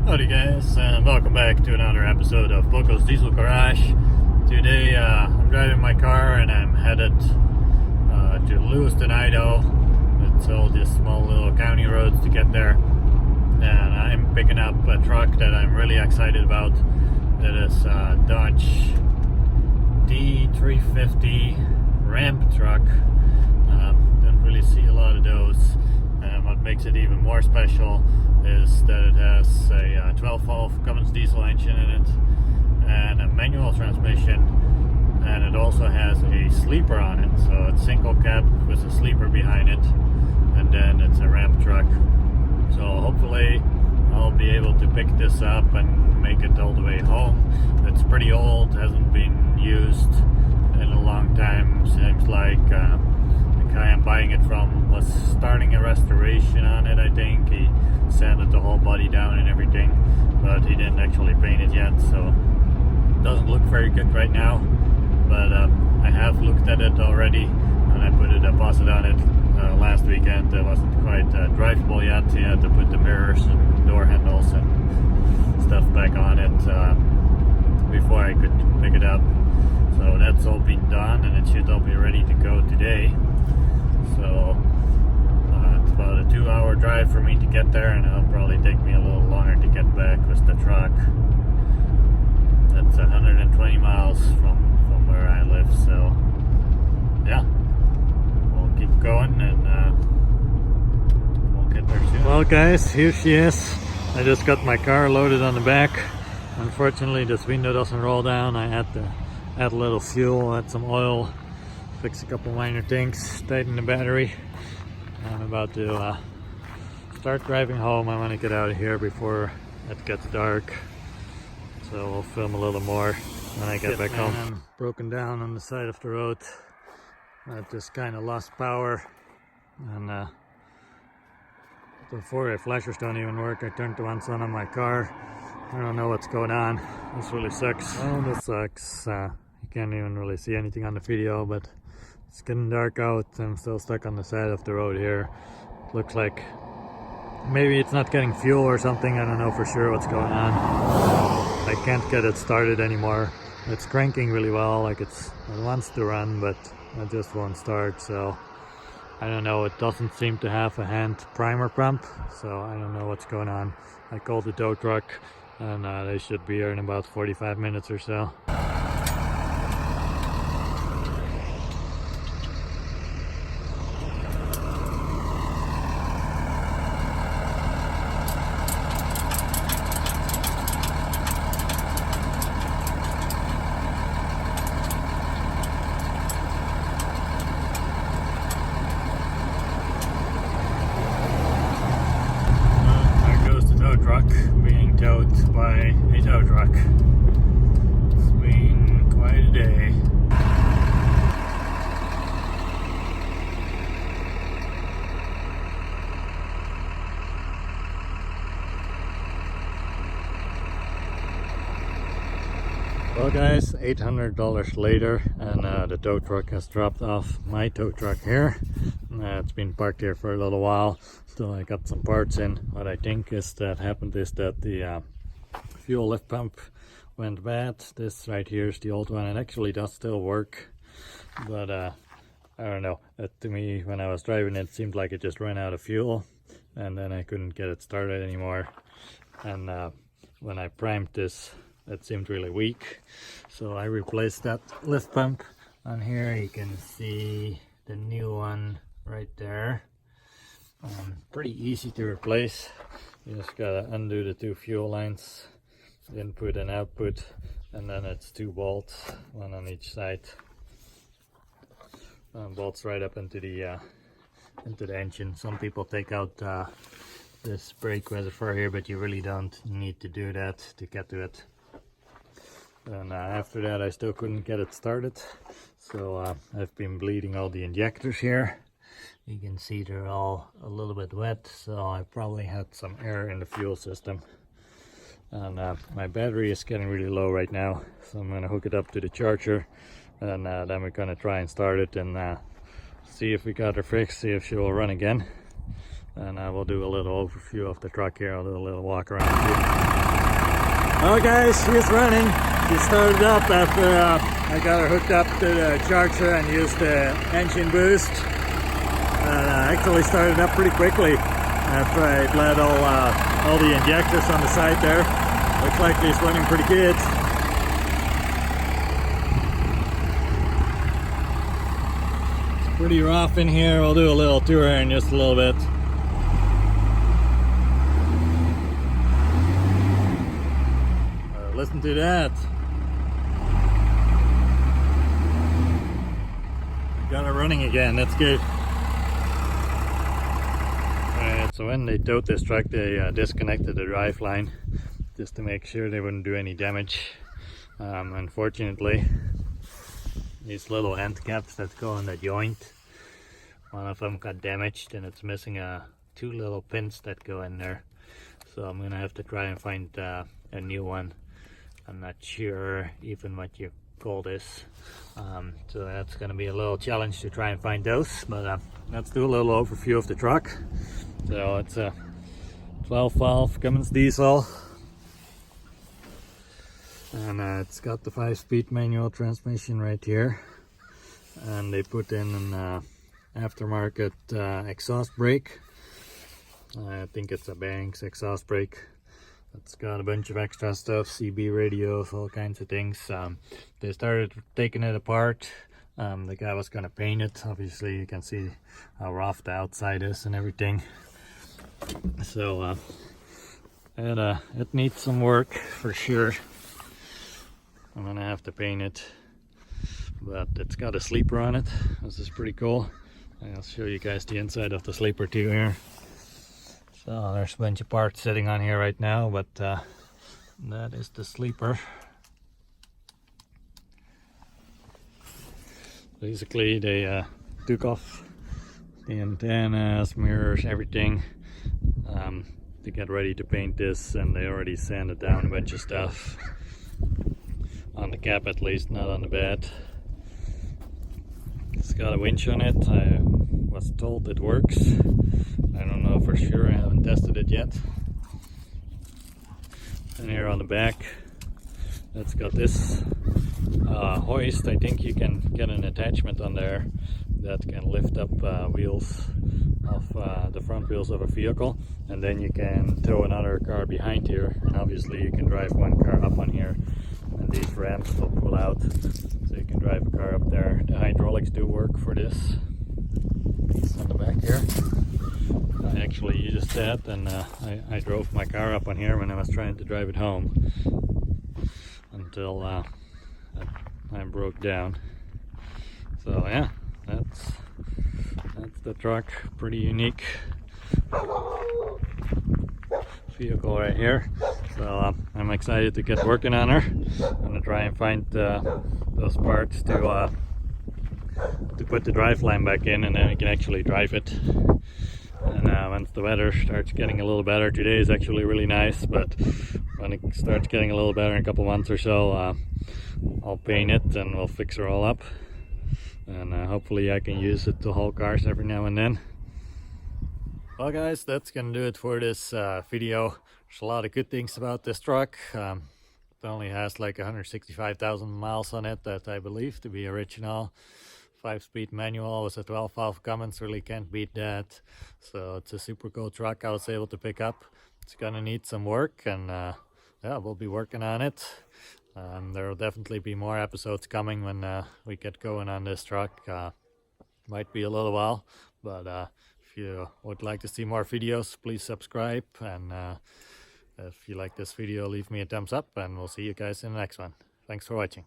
Howdy guys, and welcome back to another episode of Cummins Diesel Garage. Today I'm driving my car and I'm headed to Lewiston, Idaho. It's all these small little county roads to get there. And I'm picking up a truck that I'm really excited about. It is a Dodge D350 ramp truck. Don't really see a lot of those. And what makes it even more special is that it has a 12-valve Cummins Diesel engine in it and a manual transmission, and it also has a sleeper on it. So it's single cab with a sleeper behind it, and then it's a ramp truck. So hopefully I'll be able to pick this up and make it all the way home. It's pretty old, hasn't been used in a long time. Seems like the guy I'm buying it from was starting a restoration on it. I think he sanded the whole body down and everything, but he didn't actually paint it yet, so it doesn't look very good right now. But I have looked at it already, and I put a deposit on it last weekend. It wasn't quite drivable yet. He had to put the mirrors and door handles and stuff back on it before I could pick it up. So that's all been done, and it should all be ready to go today. So it's about a 2-hour drive for me to get there, and it'll probably take me a little longer to get back with the truck. That's 120 miles from where I live, so yeah, we'll keep going and we'll get there soon. Well guys, here she is. I just got my car loaded on the back. Unfortunately this window doesn't roll down. I had to add a little fuel, add some oil, fix a couple minor things, tighten the battery. I'm about to start driving home. I want to get out of here before it gets dark, so we'll film a little more when I get back home. I'm broken down on the side of the road. I just kind of lost power, and the four-way flashers don't even work. I turned the ones on my car. I don't know what's going on. This really sucks. Oh, this sucks. You can't even really see anything on the video, but it's getting dark out. I'm still stuck on the side of the road here. Looks like maybe it's not getting fuel or something. I don't know for sure what's going on. I can't get it started anymore. It's cranking really well, like it wants to run, but it just won't start. So I don't know. It doesn't seem to have a hand primer pump, so I don't know what's going on. I called the tow truck, and they should be here in about 45 minutes or so. Truck being towed by a tow truck. It's been quite a day. Well guys, $800 later, and the tow truck has dropped off my tow truck here. It's been parked here for a little while, so I got some parts in. What I think is that happened is that the fuel lift pump went bad. This right here is the old one. It actually does still work, but I don't know. To me, when I was driving it, seemed like it just ran out of fuel, and then I couldn't get it started anymore. And when I primed this, it seemed really weak, so I replaced that lift pump. On here you can see the new one right there. Pretty easy to replace. You just gotta undo the two fuel lines, input and output, and then it's 2 bolts, one on each side. Bolts right up into the engine. Some people take out this brake reservoir here, but you really don't need to do that to get to it. And after that I still couldn't get it started, so I've been bleeding all the injectors here. You can see they're all a little bit wet, so I probably had some air in the fuel system. And my battery is getting really low right now, so I'm gonna hook it up to the charger, and then we're gonna try and start it and see if we got her fixed, see if she will run again. and I will do a little overview of the truck here. I'll do a little walk around here. Oh guys, she's running. She started up after I got her hooked up to the charger and used the engine boost. And actually started up pretty quickly after I bled all the injectors on the side there. Looks like it's running pretty good. It's pretty rough in here. We'll do a little tour here in just a little bit. Listen to that. Got it running again, that's good. Alright, so when they towed this truck, they disconnected the drive line just to make sure they wouldn't do any damage. Unfortunately, these little end caps that go on the joint, one of them got damaged and it's missing two little pins that go in there. So I'm gonna have to try and find a new one. I'm not sure even what you call this, so that's going to be a little challenge to try and find those, but let's do a little overview of the truck. So it's a 12 valve Cummins Diesel, and it's got the 5-speed manual transmission right here, and they put in an aftermarket exhaust brake. I think it's a Banks exhaust brake. It's got a bunch of extra stuff, CB radios, all kinds of things. They started taking it apart. The guy was gonna paint it. Obviously you can see how rough the outside is and everything. So it needs some work for sure. I'm gonna have to paint it, but it's got a sleeper on it. This is pretty cool. I'll show you guys the inside of the sleeper too here. So there's a bunch of parts sitting on here right now, but that is the sleeper. Basically they took off the antennas, mirrors, everything to get ready to paint this, and they already sanded down a bunch of stuff. On the cap at least, not on the bed. It's got a winch on it. I was told it works. I don't know for sure, I haven't tested it yet. And here on the back, it's got this hoist. I think you can get an attachment on there that can lift up wheels of the front wheels of a vehicle, and then you can tow another car behind here, and obviously you can drive one car up on here, and these ramps will pull out so you can drive a car up there. The hydraulics do work for this piece on the back here. I actually used that, and I drove my car up on here when I was trying to drive it home until I broke down. So yeah, that's the truck. Pretty unique vehicle right here. So I'm excited to get working on her. I'm gonna try and find those parts to put the drive line back in, and then we can actually drive it. And once the weather starts getting a little better, today is actually really nice, but when it starts getting a little better in a couple months or so, I'll paint it and we'll fix her all up, and hopefully I can use it to haul cars every now and then. Well guys, that's gonna do it for this video. There's a lot of good things about this truck. It only has like 165,000 miles on it, that I believe to be original. 5-speed manual with a 12 valve Cummins, really can't beat that. So it's a super cool truck I was able to pick up. It's gonna need some work, and yeah, we'll be working on it. There will definitely be more episodes coming when we get going on this truck. Might be a little while, but if you would like to see more videos, please subscribe, and if you like this video, leave me a thumbs up, and we'll see you guys in the next one. Thanks for watching.